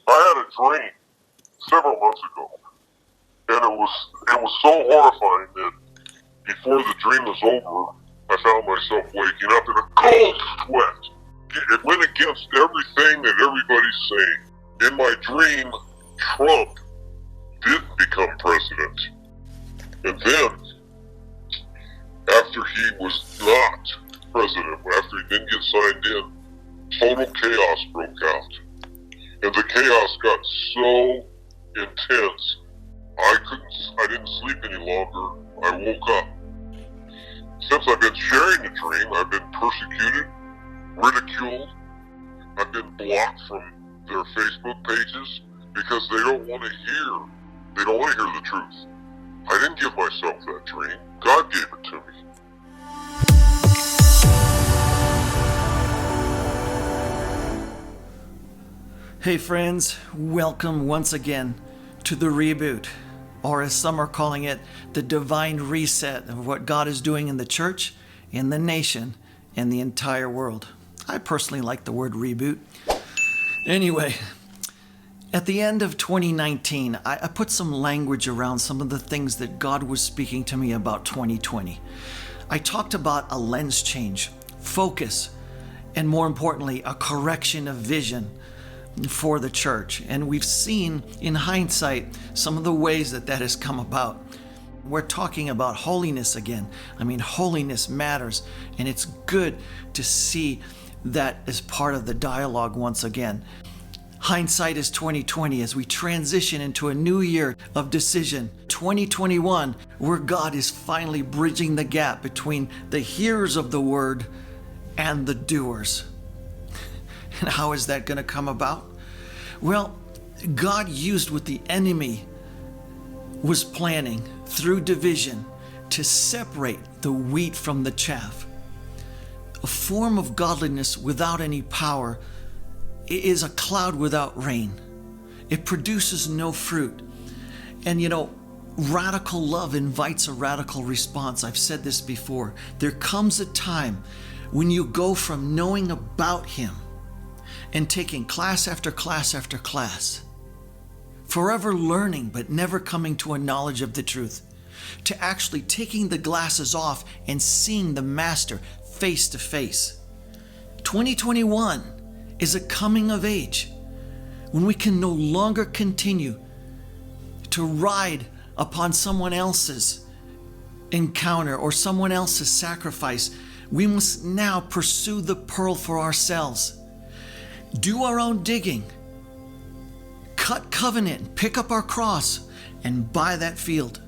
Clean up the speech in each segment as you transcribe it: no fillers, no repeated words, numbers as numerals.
I had a dream several months ago, and it was so horrifying that before the dream was over, I found myself waking up in a cold sweat. It went against everything that everybody's saying. In my dream, Trump did become president. And then, after he was not president, after he didn't get signed in, total chaos broke out. And the chaos got so intense, I didn't sleep any longer. I woke up. Since I've been sharing the dream, I've been persecuted, ridiculed. I've been blocked from their Facebook pages because they don't want to hear the truth. I didn't give myself that dream. God gave it to me. Hey friends, welcome once again to the reboot, or as some are calling it, the divine reset of what God is doing in the church, in the nation, and the entire world. I personally like the word reboot. Anyway, at the end of 2019, I put some language around some of the things that God was speaking to me about 2020. I talked about a lens change, focus, and more importantly, a correction of vision for the church. And we've seen in hindsight some of the ways that has come about. We're talking about holiness again. I mean, holiness matters, and it's good to see that as part of the dialogue once again. Hindsight is 2020 as we transition into a new year of decision. 2021, where God is finally bridging the gap between the hearers of the word and the doers. And how is that going to come about? Well, God used what the enemy was planning through division to separate the wheat from the chaff. A form of godliness without any power is a cloud without rain. It produces no fruit. And radical love invites a radical response. I've said this before. There comes a time when you go from knowing about Him and taking class after class after class, forever learning but never coming to a knowledge of the truth, to actually taking the glasses off and seeing the Master face to face. 2021 is a coming of age when we can no longer continue to ride upon someone else's encounter or someone else's sacrifice. We must now pursue the pearl for ourselves. Do our own digging, cut covenant, pick up our cross, and buy that field.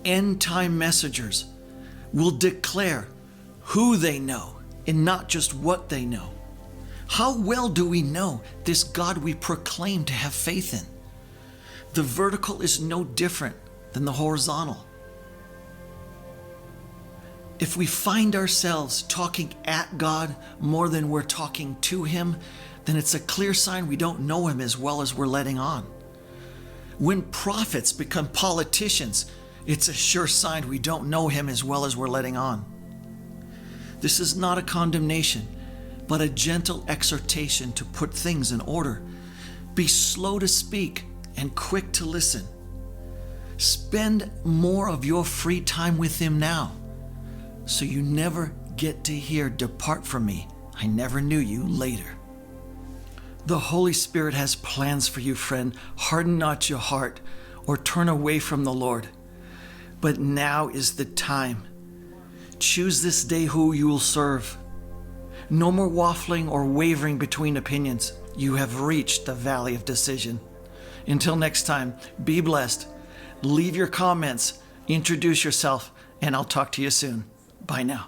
End time messengers will declare who they know and not just what they know. How well do we know this God we proclaim to have faith in? The vertical is no different than the horizontal. If we find ourselves talking at God more than we're talking to Him, then it's a clear sign we don't know Him as well as we're letting on. When prophets become politicians, it's a sure sign we don't know Him as well as we're letting on. This is not a condemnation, but a gentle exhortation to put things in order. Be slow to speak and quick to listen. Spend more of your free time with Him now, so you never get to hear, "Depart from me, I never knew you," later. The Holy Spirit has plans for you, friend. Harden not your heart or turn away from the Lord. But now is the time. Choose this day who you will serve. No more waffling or wavering between opinions. You have reached the valley of decision. Until next time, be blessed. Leave your comments, introduce yourself, and I'll talk to you soon. Bye now.